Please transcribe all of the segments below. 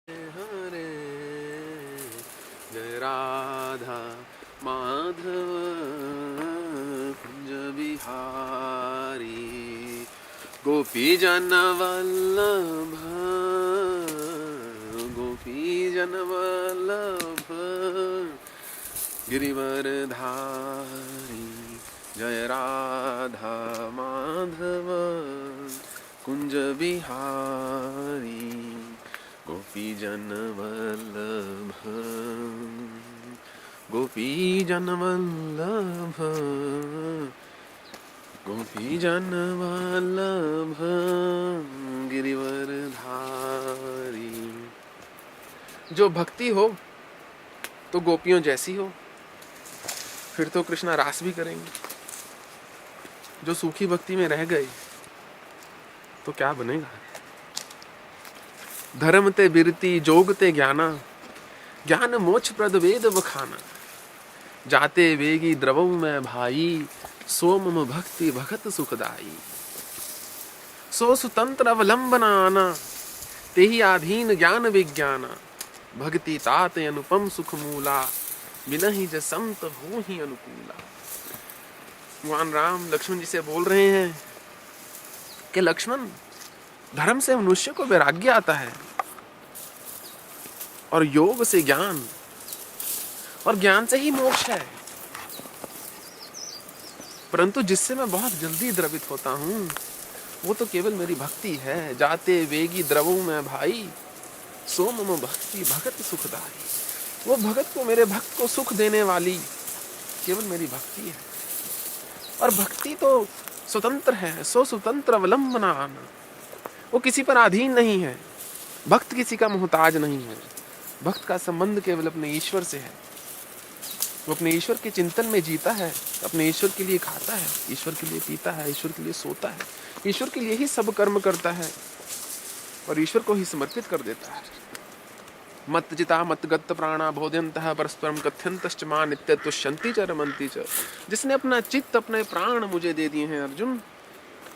हरे जय राधा माधव कुंज बिहारी गोपी जन वल्लभ गिरिवरधारी जय राधा माधव कुंज बिहारी गोपी जन वल्लभ गोपी जन वल्लभ गोपी जन वल्लभ गिरिवरधारी। जो भक्ति हो तो गोपियों जैसी हो, फिर तो कृष्णा रास भी करेंगे। जो सूखी भक्ति में रह गए तो क्या बनेगा। धर्म ते बिरती जोग ते ज्ञाना ज्ञान मोक्ष प्रद वेद बखाना जाते वेगी द्रवौ में भाई सोमम भक्ति भगत सुखदाई सो सुतंत्र अवलंबना आना तेहि आधीन ज्ञान विज्ञाना भक्ति तात अनुपम सुख मूला मिलहि ज संत हो ही अनुकूला। भगवान राम लक्ष्मण जी से बोल रहे हैं कि लक्ष्मण, धर्म से मनुष्य को वैराग्य आता है और योग से ज्ञान और ज्ञान से ही मोक्ष है, परंतु जिससे मैं बहुत जल्दी द्रवित होता हूँ वो तो केवल मेरी भक्ति है। जाते वेगी द्रवों में भाई सो मम भक्ति भगत सुखदाई। वो भगत को, मेरे भक्त को सुख देने वाली केवल मेरी भक्ति है। और भक्ति तो स्वतंत्र है, सो स्वतंत्र अवलंबना आना। वो किसी पर अधीन नहीं है, भक्त किसी का मोहताज नहीं है। भक्त का संबंध केवल अपने ईश्वर से है। वो अपने ईश्वर के चिंतन में जीता है, अपने ईश्वर के लिए खाता है, ईश्वर के लिए पीता है, ईश्वर के लिए सोता है, ईश्वर के लिए ही सब कर्म करता है और ईश्वर को ही समर्पित कर देता है। मत चिता मत गत प्राणा बोधयन्तः परस्परम कथयन्तश्च मां नित्य तुष्यन्ति च रमन्ति च। जिसने अपना चित्त, अपने प्राण मुझे दे दिए हैं अर्जुन,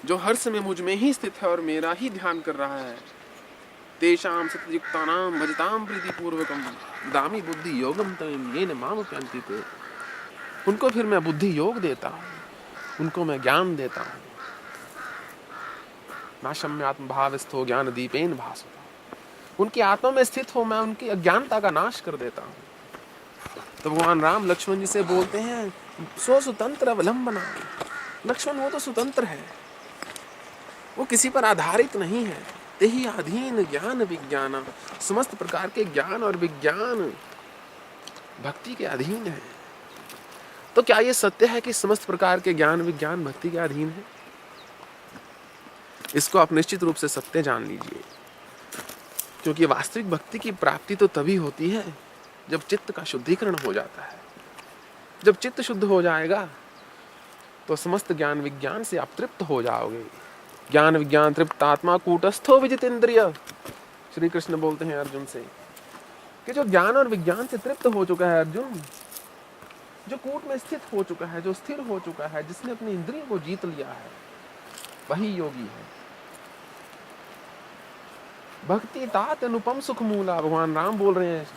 जो हर समय मुझ में ही स्थित है और मेरा ही ध्यान कर रहा है, तेषां सतयुक्तानां भजतां प्रीतिपूर्वकं दामि बुद्धि योगम तम येन माम उपयन्ति ते। उनको फिर मैं बुद्धि योग देता हूँ, उनको मैं ज्ञान देता हूँ। नाशम्यात्म भावस्थो ज्ञान दीपेन भासुता। उनकी आत्मा में स्थित हो मैं उनकी अज्ञानता का नाश कर देता हूँ। तो भगवान राम लक्ष्मण जी से बोलते हैं सो स्वतंत्र अवलंबना। लक्ष्मण, वो तो स्वतंत्र है, वो किसी पर आधारित नहीं है। तेहि अधीन ज्ञान विज्ञान। समस्त प्रकार के ज्ञान और विज्ञान भक्ति के अधीन है। तो क्या ये सत्य है कि समस्त प्रकार के ज्ञान विज्ञान भक्ति के अधीन है? इसको आप निश्चित रूप से सत्य जान लीजिए, क्योंकि वास्तविक भक्ति की प्राप्ति तो तभी होती है जब चित्त का शुद्धिकरण हो जाता है। जब चित्त शुद्ध हो जाएगा तो समस्त ज्ञान विज्ञान से आप तृप्त हो जाओगे। ज्ञान विज्ञान तृप्त आत्मा कूटस्थो विजितेंद्रिय। श्री कृष्ण बोलते हैं अर्जुन से कि जो ज्ञान और विज्ञान से तृप्त हो चुका है अर्जुन, जो कूट में स्थित हो चुका है, जो स्थिर हो चुका है, जिसने अपनी इंद्रियों को जीत लिया है, वही योगी है। भक्ति तात अनुपम सुख मूला। भगवान राम बोल रहे हैं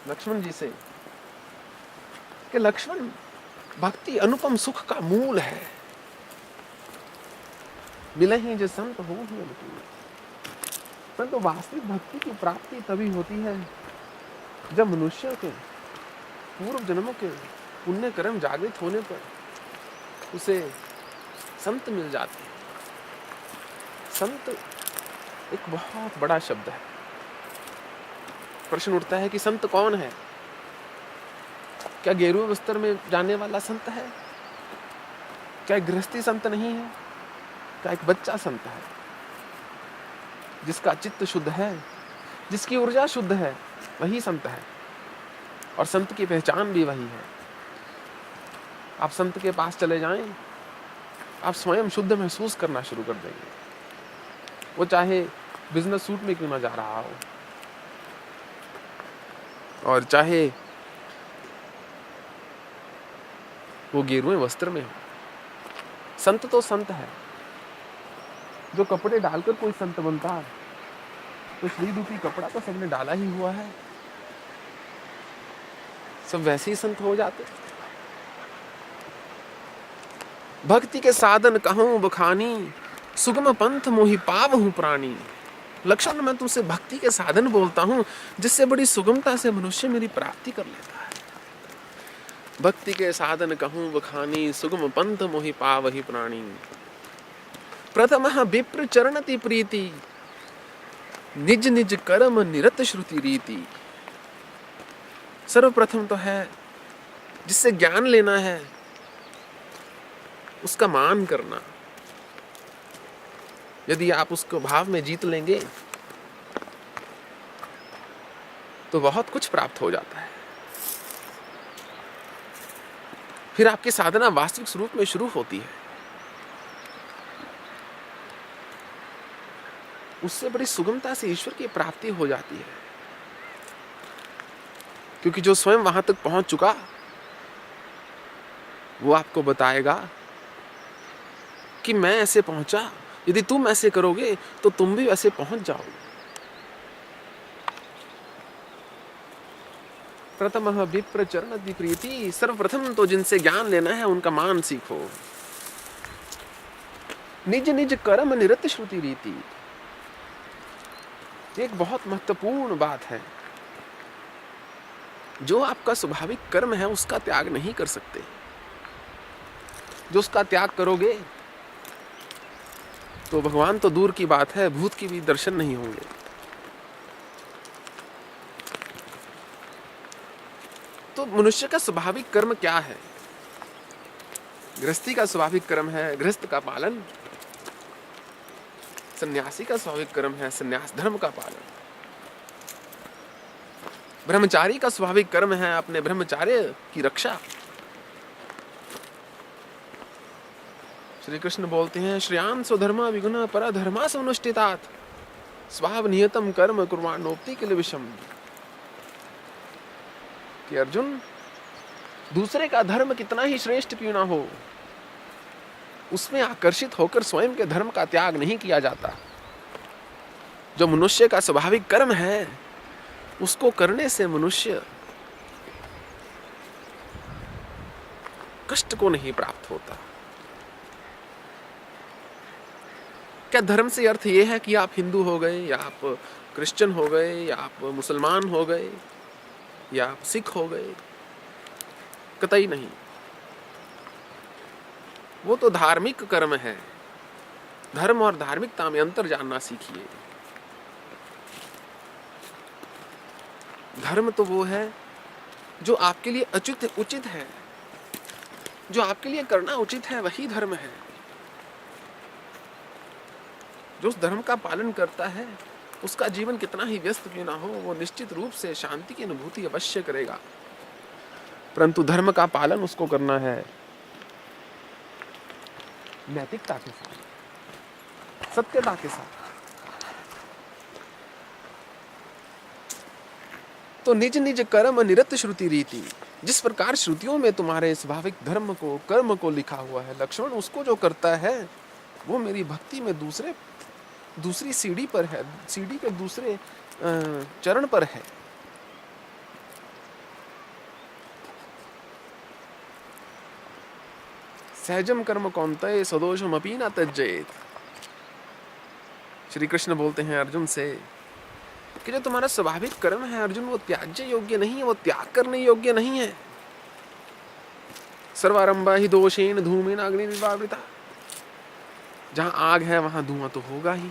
लक्ष्मण जी से कि लक्ष्मण, भक्ति अनुपम सुख का मूल है। मिलहि जो संत हो ही अनुकूल। परंतु वास्तविक भक्ति की प्राप्ति तभी होती है जब मनुष्य के पूर्व जन्मों के पुण्य कर्म जागृत होने पर उसे संत मिल जाते हैं। संत एक बहुत बड़ा शब्द है। प्रश्न उठता है कि संत कौन है? क्या गेरुए वस्त्र में जाने वाला संत है? क्या एक गृहस्थी संत नहीं है? क्या एक बच्चा संत है? जिसका चित्त शुद्ध है, जिसकी ऊर्जा शुद्ध है, वही संत है। और संत की पहचान भी वही है। आप संत के पास चले जाएं, आप स्वयं शुद्ध महसूस करना शुरू कर देंगे। वो चाहे बिजनेस सूट में क्यों ना जा रहा हो, और चाहे वो गेरुए वस्त्र में हो, संत तो संत है। जो कपड़े डालकर कोई संत बनता है तो श्री रूपी कपड़ा तो सबने डाला ही हुआ है, सब वैसे ही संत हो जाते। भक्ति के साधन कहूं बखानी, सुगम पंथ मोहि पावहु प्राणी। लक्ष्मण, मैं तुमसे भक्ति के साधन बोलता हूं जिससे बड़ी सुगमता से मनुष्य मेरी प्राप्ति कर लेता है। भक्ति के साधन कहूं बखानी, सुगम पंथ मोहि पावहि प्राणी। प्रथमः विप्र चरणति प्रीति, निज निज कर्म निरत श्रुति रीति। सर्वप्रथम तो है जिससे ज्ञान लेना है उसका मान करना। यदि आप उसको भाव में जीत लेंगे तो बहुत कुछ प्राप्त हो जाता है। फिर आपकी साधना वास्तविक स्वरूप में शुरू होती है। उससे बड़ी सुगमता से ईश्वर की प्राप्ति हो जाती है, क्योंकि जो स्वयं वहां तक पहुंच चुका वो आपको बताएगा कि मैं ऐसे पहुंचा, यदि तुम ऐसे करोगे तो तुम भी वैसे पहुंच जाओगे। प्रथमः विप्र चरणति प्रीति, सर्वप्रथम तो जिनसे ज्ञान लेना है उनका मान सीखो। निज निज कर्म निरत श्रुति रीति, एक बहुत महत्वपूर्ण बात है। जो आपका स्वाभाविक कर्म है उसका त्याग नहीं कर सकते। जो उसका त्याग करोगे तो भगवान तो दूर की बात है, भूत की भी दर्शन नहीं होंगे। तो मनुष्य का स्वाभाविक कर्म क्या है? गृहस्थी का स्वाभाविक कर्म है गृहस्थ का पालन, सन्यासी का स्वाभाविक कर्म है सन्यास धर्म का पालन, ब्रह्मचारी का स्वाभाविक कर्म है अपने ब्रह्मचार्य की रक्षा। श्री कृष्ण बोलते हैं, श्रेयान स्वधर्मा विगुणा परा धर्मा अनुष्ठितात् स्वाव नियतम कर्म कुर्वाणोक्ति किल विषम। कि अर्जुन, दूसरे का धर्म कितना ही श्रेष्ठ क्यों ना हो, उसमें आकर्षित होकर स्वयं के धर्म का त्याग नहीं किया जाता। जो मनुष्य का स्वाभाविक कर्म है उसको करने से मनुष्य कष्ट को नहीं प्राप्त होता। क्या धर्म से अर्थ यह है कि आप हिंदू हो गए या आप क्रिश्चियन हो गए या आप मुसलमान हो गए या आप सिख हो गए? कतई नहीं। वो तो धार्मिक कर्म है। धर्म और धार्मिकता में अंतर जानना सीखिए। धर्म तो वो है जो आपके लिए उचित है, जो आपके लिए करना उचित है, वही धर्म है। जो उस धर्म का पालन करता है उसका जीवन कितना ही व्यस्त क्यों ना हो, वो निश्चित रूप से शांति की अनुभूति अवश्य करेगा। परंतु धर्म का पालन उसको करना है नैतिकता के साथ, सत्यता के साथ। तो निज निज कर्म निरत श्रुति रीति, जिस प्रकार श्रुतियों में तुम्हारे स्वाभाविक धर्म को कर्म को लिखा हुआ है, लक्ष्मण उसको जो करता है वो मेरी भक्ति में दूसरी सीढ़ी पर है, सीढ़ी के दूसरे चरण पर है। सहजम कर्म कौन्तेय सदोषम अपि न त्यजेत। श्री कृष्ण बोलते हैं अर्जुन से कि जो तुम्हारा स्वाभाविक कर्म है अर्जुन, वो त्याज्य योग्य नहीं है, वो त्याग करने योग्य नहीं है। सर्वारंभा ही दोषेन धूमेन अग्नि निर्वावृता, जहां आग है वहां धुआं तो होगा ही।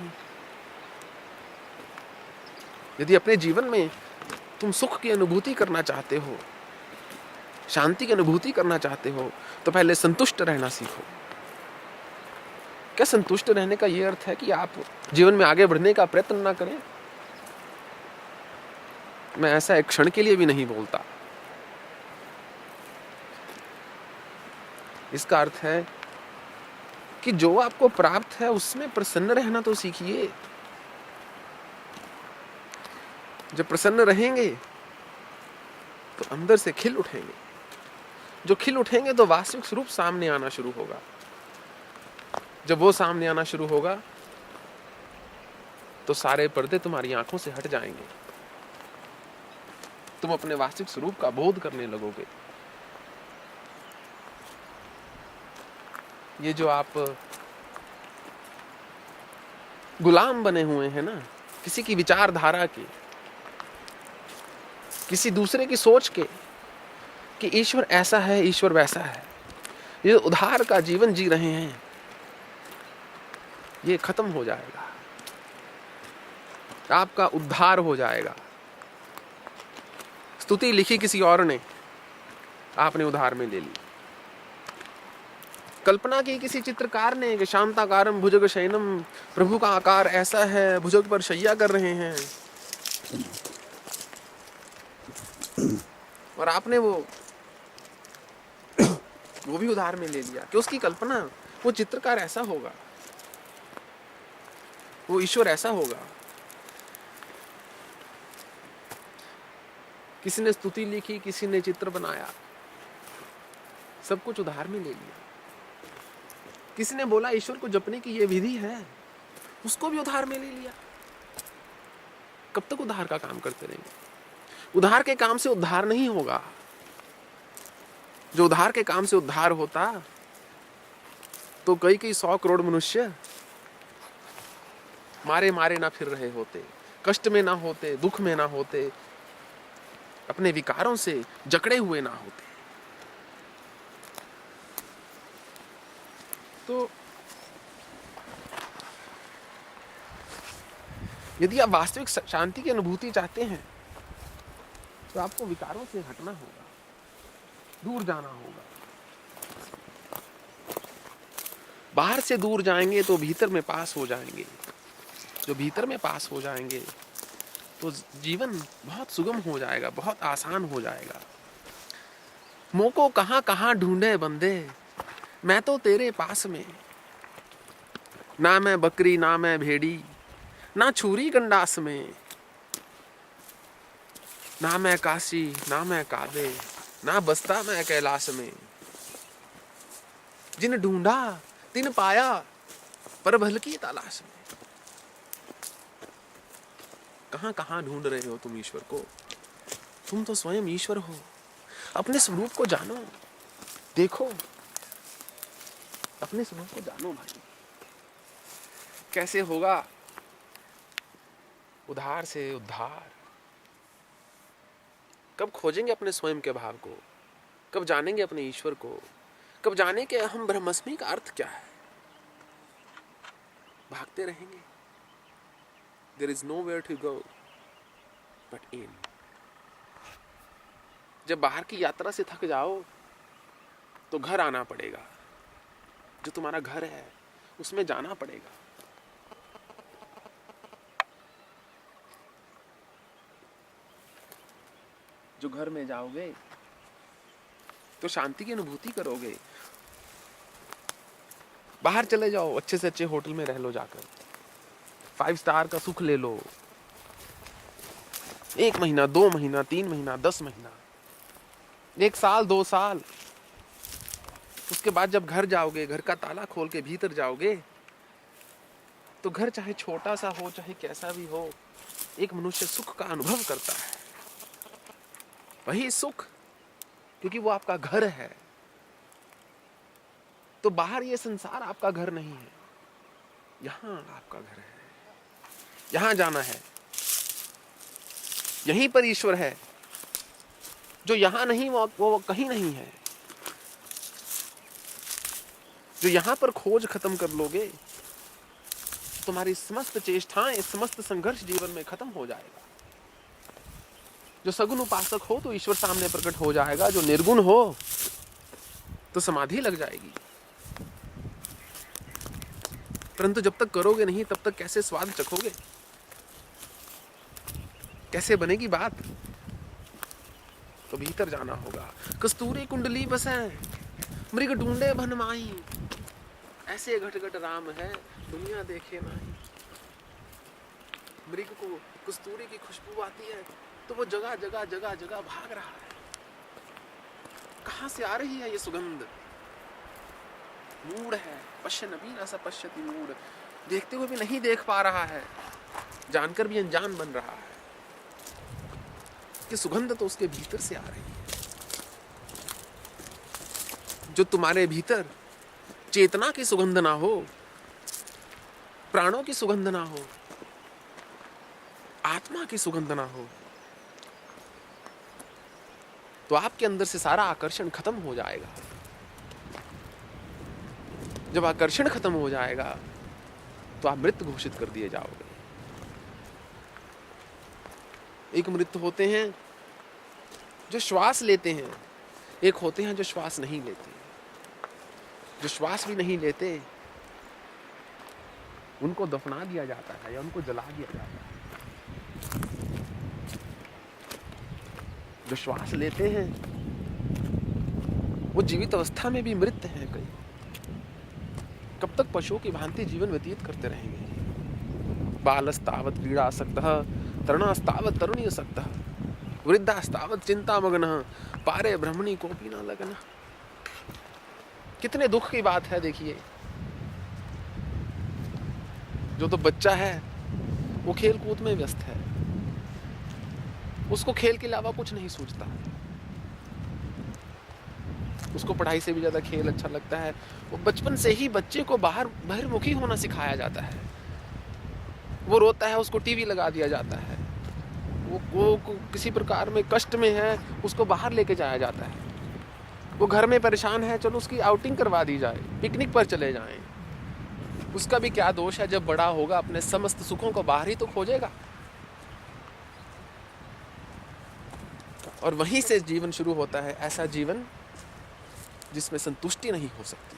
यदि अपने जीवन में तुम सुख की अनुभूति करना चाहते हो, शांति की अनुभूति करना चाहते हो, तो पहले संतुष्ट रहना सीखो। क्या संतुष्ट रहने का यह अर्थ है कि आप जीवन में आगे बढ़ने का प्रयत्न ना करें? मैं ऐसा एक क्षण के लिए भी नहीं बोलता। इसका अर्थ है कि जो आपको प्राप्त है उसमें प्रसन्न रहना तो सीखिए। जब प्रसन्न रहेंगे तो अंदर से खिल उठेंगे। जो खिल उठेंगे तो वास्तविक स्वरूप सामने आना शुरू होगा। जब वो सामने आना शुरू होगा तो सारे पर्दे तुम्हारी आंखों से हट जाएंगे, तुम अपने वास्तविक स्वरूप का बोध करने लगोगे। ये जो आप गुलाम बने हुए हैं ना, किसी की विचारधारा के, किसी दूसरे की सोच के, कि ईश्वर ऐसा है, ईश्वर वैसा है, ये उधार का जीवन जी रहे हैं, ये खत्म हो जाएगा, आपका उद्धार हो जाएगा। स्तुति लिखी किसी और ने, आपने उधार में ले ली। कल्पना की किसी चित्रकार ने कि शांताकारम भुजग शयनम, प्रभु का आकार ऐसा है, भुजग पर शैया कर रहे हैं, और आपने वो भी उधार में ले लिया कि उसकी कल्पना, वो चित्रकार ऐसा होगा, वो ईश्वर ऐसा होगा। किसी ने स्तुति लिखी, किसी ने चित्र बनाया, सब कुछ उधार में ले लिया। किसी ने बोला ईश्वर को जपने की ये विधि है, उसको भी उधार में ले लिया। कब तक उधार का काम करते रहेंगे? उधार के काम से उद्धार नहीं होगा। जो उधार के काम से उद्धार होता तो कई 100 करोड़ मनुष्य मारे मारे ना फिर रहे होते, कष्ट में ना होते, दुख में ना होते, अपने विकारों से जकड़े हुए ना होते। तो यदि आप वास्तविक शांति की अनुभूति चाहते हैं तो आपको विकारों से हटना होगा, दूर जाना होगा। बाहर से दूर जाएंगे तो भीतर में पास हो जाएंगे। जो भीतर में पास हो जाएंगे तो जीवन बहुत सुगम हो जाएगा, बहुत आसान हो जाएगा। मोको कहां कहां ढूंढे बंदे, मैं तो तेरे पास में। ना मैं बकरी ना मैं भेड़ी, ना छुरी गंडास में। ना मैं काशी ना मैं काबे, ना बसता मैं कैलाश में। जिन ढूंढा तिन पाया, पर भल की तलाश में। कहां कहां ढूंढ रहे हो तुम ईश्वर को? तुम तो स्वयं ईश्वर हो। अपने स्वरूप को जानो, देखो, अपने स्वरूप को जानो भाई। कैसे होगा उधार से उद्धार? कब खोजेंगे अपने स्वयं के भाव को? कब जानेंगे अपने ईश्वर को? कब जाने के अहम ब्रह्मस्मि का अर्थ क्या है? भागते रहेंगे। There is nowhere to go but in. जब बाहर की यात्रा से थक जाओ तो घर आना पड़ेगा। जो तुम्हारा घर है उसमें जाना पड़ेगा। जो घर में जाओगे तो शांति की अनुभूति करोगे। बाहर चले जाओ, अच्छे से अच्छे होटल में रह लो, जाकर 5 स्टार का सुख ले लो। 1 महीना, 2 महीना, 3 महीना, 10 महीना, 1 साल, 2 साल। उसके बाद जब घर जाओगे, घर का ताला खोल के भीतर जाओगे तो घर चाहे छोटा सा हो, चाहे कैसा भी हो, एक मनुष्य सुख का अनुभव करता है। वही सुख, क्योंकि वो आपका घर है। तो बाहर ये संसार आपका घर नहीं है, यहां आपका घर है। यहां जाना है, यहीं पर ईश्वर है। जो यहां नहीं वो कहीं नहीं है। जो यहां पर खोज खत्म कर लोगे, तुम्हारी समस्त चेष्टाएं, समस्त संघर्ष जीवन में खत्म हो जाएगा। जो सगुण उपासक हो तो ईश्वर सामने प्रकट हो जाएगा। जो निर्गुण हो तो समाधि लग जाएगी। परंतु जब तक करोगे नहीं तब तक कैसे स्वाद चखोगे? कैसे बनेगी बात? तो भीतर जाना होगा। कस्तूरी कुंडली बसे मृग ढूंढे भनमाई, ऐसे घट घट राम है दुनिया देखे माही। मृग को कस्तूरी की खुशबू आती है तो वो जगह जगह जगह जगह भाग रहा है। कहां से आ रही है ये सुगंध? मूढ़ है, पश्य नबी न स पश्यति मूढ़। देखते हुए भी नहीं देख पा रहा है। जानकर भी अनजान बन रहा है कि सुगंध तो उसके भीतर से आ रही है। जो तुम्हारे भीतर चेतना की सुगंध ना हो, प्राणों की सुगंध ना हो, आत्मा की सुगंध ना हो, तो आपके अंदर से सारा आकर्षण खत्म हो जाएगा। जब आकर्षण खत्म हो जाएगा तो आप मृत घोषित कर दिए जाओगे। एक मृत होते हैं जो श्वास लेते हैं, एक होते हैं जो श्वास नहीं लेते। जो श्वास भी नहीं लेते उनको दफना दिया जाता है या उनको जला दिया जाता है। जो श्वास लेते हैं वो जीवित अवस्था में भी मृत हैं। कई कब तक पशुओं की भांति जीवन व्यतीत करते रहेंगे। बालस्तावत् क्रीडासक्तः तरुणास्तावत् तरुणीसक्तः वृद्धास्तावत् चिंतामग्नः पारे ब्रह्मणि कोपि न लगनः। कितने दुख की बात है। देखिए, जो तो बच्चा है वो खेल कूद में व्यस्त है, उसको खेल के अलावा कुछ नहीं सूझता। उसको पढ़ाई से भी ज्यादा खेल अच्छा लगता है। वो बचपन से ही बच्चे को बहिर्मुखी होना सिखाया जाता है। वो रोता है, उसको टीवी लगा दिया जाता है। वो किसी प्रकार में कष्ट में है, उसको बाहर लेके जाया जाता है। वो घर में परेशान है, चलो उसकी आउटिंग करवा दी जाए, पिकनिक पर चले जाएं। उसका भी क्या दोष है, जब बड़ा होगा अपने समस्त सुखों को बाहर ही तो खोजेगा। और वहीं से जीवन शुरू होता है, ऐसा जीवन जिसमें संतुष्टि नहीं हो सकती।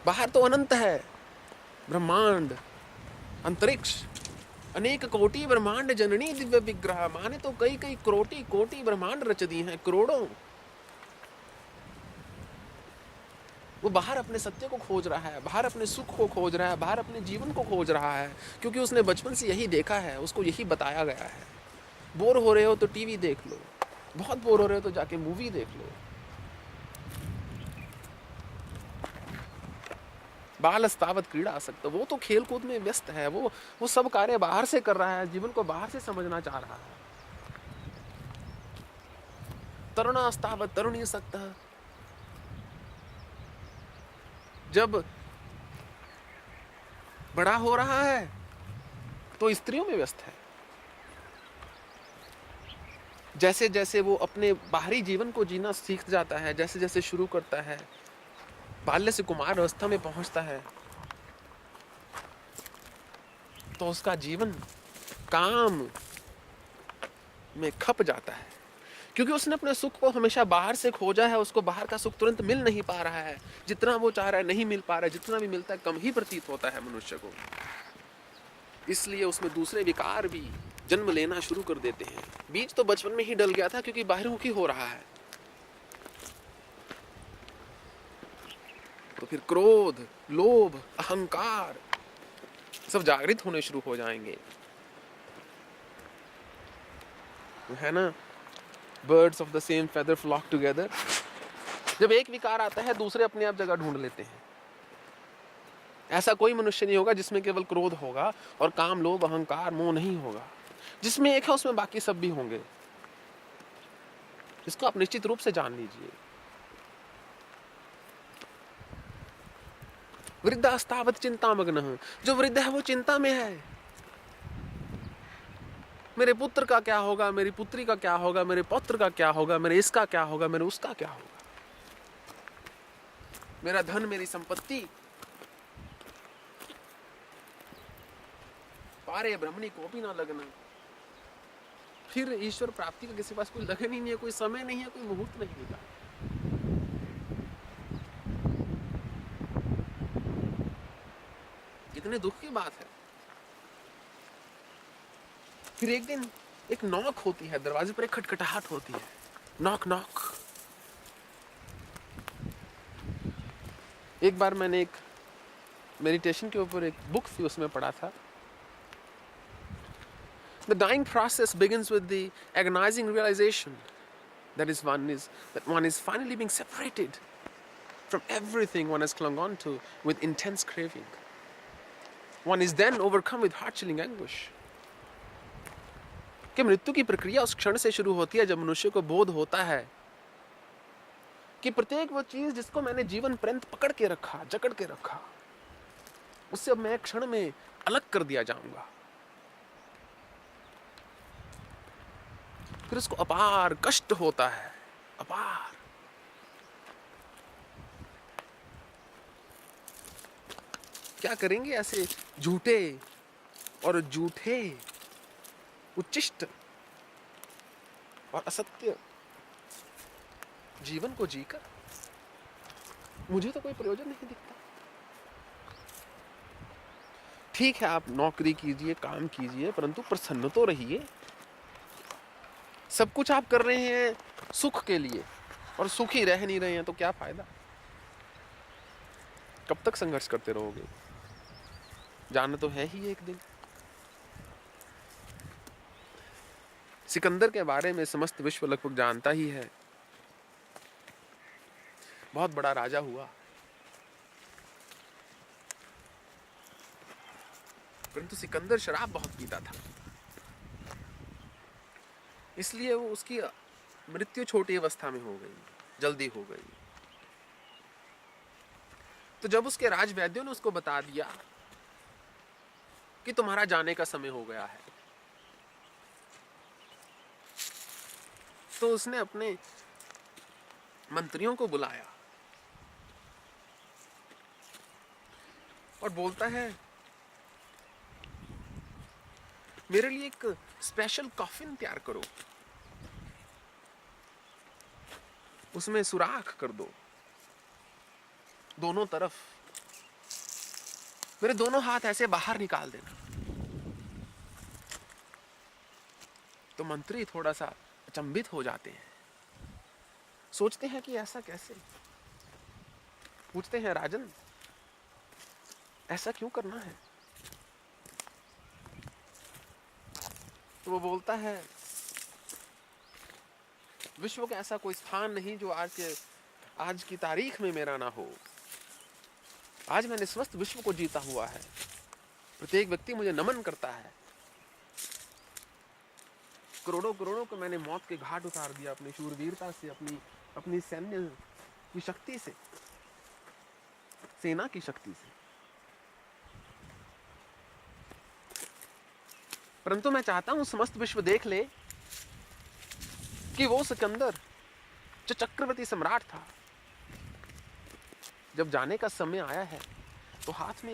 बाहर तो अनंत है, ब्रह्मांड, अंतरिक्ष, अनेक कोटि ब्रह्मांड जननी दिव्य विग्रह। माने तो कई कई कोटि ब्रह्मांड रच दी हैं, करोड़ों। वो बाहर अपने सत्य को खोज रहा है, बाहर अपने सुख को खोज रहा है, बाहर अपने जीवन को खोज रहा है, क्योंकि उसने बचपन से यही देखा है, उसको यही बताया गया है। बोर हो रहे हो तो टीवी देख लो, बहुत बोर हो रहे हो तो जाके मूवी देख लो। बालस्तावत् क्रीडासक्तः, वो तो खेल कूद में व्यस्त है। वो सब कार्य बाहर से कर रहा है, जीवन को बाहर से समझना चाह रहा है। तरुणास्तावत् तरुणीसक्तः, जब बड़ा हो रहा है तो स्त्रियों में व्यस्त है। जैसे जैसे वो अपने बाहरी जीवन को जीना सीख जाता है, जैसे जैसे शुरू करता है, बाल्य से कुमार अवस्था में पहुंचता है, तो उसका जीवन काम में खप जाता है, क्योंकि उसने अपने सुख को हमेशा बाहर से खोजा है। उसको बाहर का सुख तुरंत मिल नहीं पा रहा है, जितना वो चाह रहा है नहीं मिल पा रहा है, जितना भी मिलता है कम ही प्रतीत होता है मनुष्य को। इसलिए उसमें दूसरे विकार भी जन्म लेना शुरू कर देते हैं। बीज तो बचपन में ही डल गया था, क्योंकि बाहिर्मुखी हो रहा है। तो फिर क्रोध, लोभ, अहंकार सब जागृत होने शुरू हो जाएंगे। है ना, birds of the same feather flock together. जब एक विकार आता है, दूसरे अपने आप जगह ढूंढ लेते हैं। ऐसा कोई मनुष्य नहीं होगा जिसमें केवल क्रोध होगा और काम, लोभ, अहंकार, मोह नहीं होगा। जिसमें एक है उसमें बाकी सब भी होंगे। इसको आप निश्चित रूप से जान लीजिए। वृद्धास्तावत् चिंतामग्नः, जो वृद्ध है वो चिंता में है। मेरे पुत्र का क्या होगा, मेरी पुत्री का क्या होगा, मेरे पौत्र का क्या होगा, मेरे इसका क्या होगा, मेरे उसका क्या होगा, मेरा धन, मेरी संपत्ति। पारे ब्रह्मणि कोपि न लगनः, फिर ईश्वर प्राप्ति का किसी पास कोई लगन ही नहीं है, कोई समय नहीं है, कोई मुहूर्त नहीं मिला। कितने दुख की बात है। फिर एक दिन एक नॉक होती है, दरवाजे पर एक खटखटाहट होती है। Knock knock. एक बार मैंने एक मेडिटेशन के ऊपर एक बुक थी, उसमें पढ़ा था, The dying process begins with the agonizing realization that one is finally being separated from everything one has clung on to with intense craving. One is then overcome with heart-chilling anguish. कि मृत्यु की प्रक्रिया उस क्षण से शुरू होती है जब मनुष्य को बोध होता है कि प्रत्येक वो चीज जिसको मैंने जीवन पर्यंत पकड़ के रखा, जकड़ के रखा, उससे अब मैं एक क्षण में अलग कर दिया जाऊंगा। फिर उसको अपार कष्ट होता है, अपार। क्या करेंगे ऐसे झूठे और झूठे, उच्चिष्ट और असत्य जीवन को जीकर? मुझे तो कोई प्रयोजन नहीं दिखता। ठीक है, आप नौकरी कीजिए, काम कीजिए, परंतु प्रसन्न तो रहिए। सब कुछ आप कर रहे हैं सुख के लिए और सुखी रह नहीं रहे हैं तो क्या फायदा? कब तक संघर्ष करते रहोगे? जाना तो है ही एक दिन। सिकंदर के बारे में समस्त विश्व लगभग जानता ही है। बहुत बड़ा राजा हुआ, परंतु सिकंदर शराब बहुत पीता था, इसलिए वो उसकी मृत्यु छोटी अवस्था में हो गई, जल्दी हो गई। तो जब उसके राजवैद्यों ने उसको बता दिया कि तुम्हारा जाने का समय हो गया है, तो उसने अपने मंत्रियों को बुलाया और बोलता है, मेरे लिए एक स्पेशल कॉफिन तैयार करो, उसमें सुराख कर दो दोनों तरफ, मेरे दोनों हाथ ऐसे बाहर निकाल देना। तो मंत्री थोड़ा सा अचंभित हो जाते हैं, सोचते हैं कि ऐसा कैसे। पूछते हैं, राजन ऐसा क्यों करना है? तो वो बोलता है, विश्व का ऐसा कोई स्थान नहीं जो आज की तारीख में मेरा ना हो। आज मैंने समस्त विश्व को जीता हुआ है, प्रत्येक व्यक्ति मुझे नमन करता है। करोड़ों करोड़ों को मैंने मौत के घाट उतार दिया अपनी शूरवीरता से, अपनी सैन्य की शक्ति से, सेना की शक्ति से। परंतु मैं चाहता हूं समस्त विश्व देख ले कि वो सिकंदर जो चक्रवर्ती सम्राट था, जब जाने का समय आया है तो हाथ में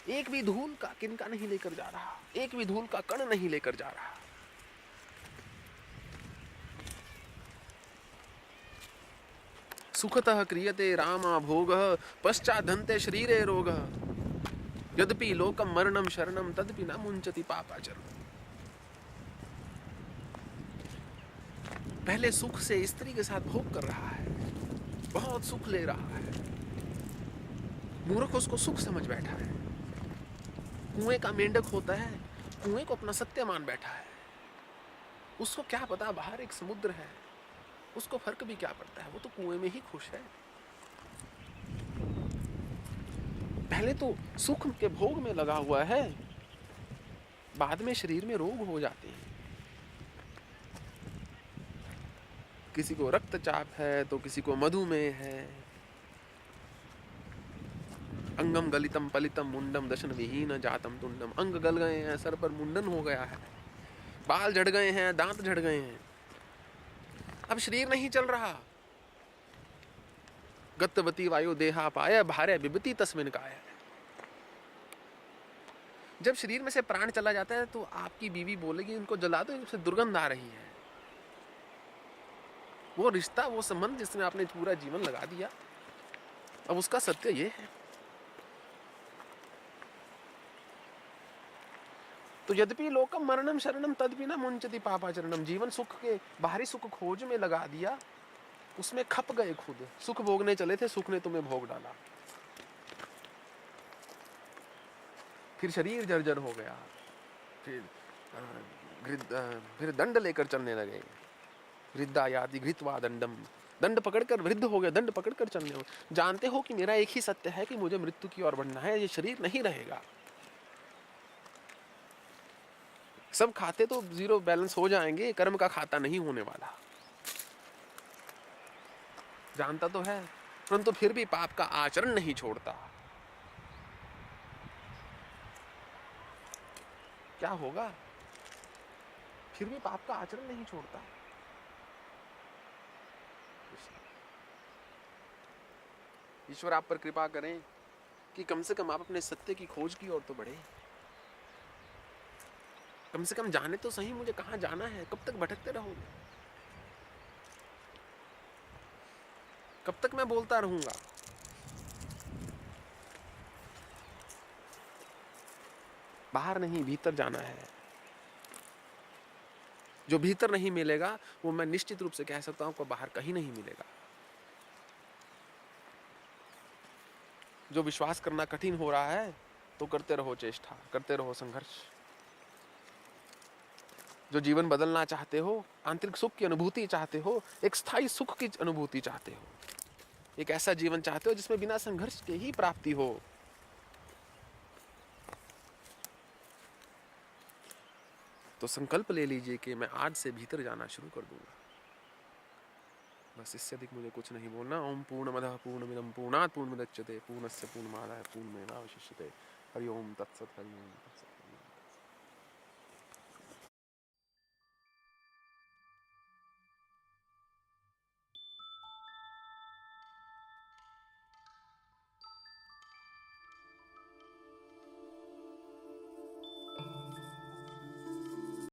एक भी धूल का किनका नहीं लेकर जा रहा, एक भी धूल का कण नहीं लेकर जा रहा। सुखतः क्रियते रामा भोगः पश्चादन्ते शरीरे रोगः यद्यपि लोकम मरणम शरणम तदपि न मुंचति पापाचरणम। पहले सुख से स्त्री के साथ भोग कर रहा है, बहुत सुख ले रहा है, मूर्ख उसको सुख समझ बैठा है। कुएं का मेंढक होता है, कुएं को अपना सत्य मान बैठा है। उसको क्या पता बाहर एक समुद्र है, उसको फर्क भी क्या पड़ता है, वो तो कुएं में ही खुश है। पहले तो सुख के भोग में लगा हुआ है, बाद में शरीर में रोग हो जाते हैं। किसी को रक्तचाप है तो किसी को मधुमेह है। अंगम गलितम पलितम मुंडम दशन विहीन जातम तुंडम। अंग गल गए हैं, सर पर मुंडन हो गया है, बाल झड़ गए हैं, दांत झड़ गए हैं, अब शरीर नहीं चल रहा। गतवती वायु देहा पाया भार्य बिबती तस्मिन काया। जब शरीर में से प्राण चला जाता है तो आपकी बीवी बोलेगी इनको जला दो, इनसे दुर्गंध आ रही है। वो रिश्ता, वो संबंध जिसमें आपने पूरा जीवन लगा दिया, अब उसका सत्य ये है। तो यद्यपि लोकम मरणम शरणम तदपि न मुंचति पापाचरणम। जीवन सुख के बाहरी सुख खोज में लगा दिया, उसमें खप गए खुद। सुख भोगने चले थे, सुख ने तुम्हें भोग डाला। फिर शरीर जर्जर हो गया, फिर दंड लेकर चलने लगे। वृद्धा याति घृत्वा दंडम दंड पकड़कर वृद्ध हो गए, दंड पकड़कर चलने हो। जानते हो कि मेरा एक ही सत्य है कि मुझे मृत्यु की ओर बढ़ना है, ये शरीर नहीं रहेगा। सब खाते तो जीरो बैलेंस हो जाएंगे, कर्म का खाता नहीं होने वाला। जानता तो है, परंतु फिर भी पाप का आचरण नहीं छोड़ता। क्या होगा? फिर भी पाप का आचरण नहीं छोड़ता। ईश्वर आप पर कृपा करें कि कम से कम आप अपने सत्य की खोज की ओर तो बढ़े। कम से कम जाने तो सही मुझे कहां जाना है। कब तक भटकते रहोगे? कब तक मैं बोलता रहूंगा? बाहर नहीं, भीतर जाना है। जो भीतर नहीं मिलेगा वो मैं निश्चित रूप से कह सकता हूं आपको बाहर कहीं नहीं मिलेगा। जो विश्वास करना कठिन हो रहा है तो करते रहो चेष्टा, करते रहो संघर्ष। जो जीवन बदलना चाहते हो, आंतरिक सुख की अनुभूति चाहते हो, एक स्थायी सुख की अनुभूति चाहते हो, एक ऐसा जीवन चाहते हो जिसमें बिना संघर्ष के ही प्राप्ति हो, तो संकल्प ले लीजिए कि मैं आज से भीतर जाना शुरू कर दूंगा। बस इससे अधिक मुझे कुछ नहीं बोलना। ओम पूर्णमदः पूर्णमिदं पूर्णात् पूर्णमुदच्यते पूर्णस्य पूर्णमादाय पूर्णमेवावशिष्यते। हरि ओम तत्सत, हरि ओम तत्सत।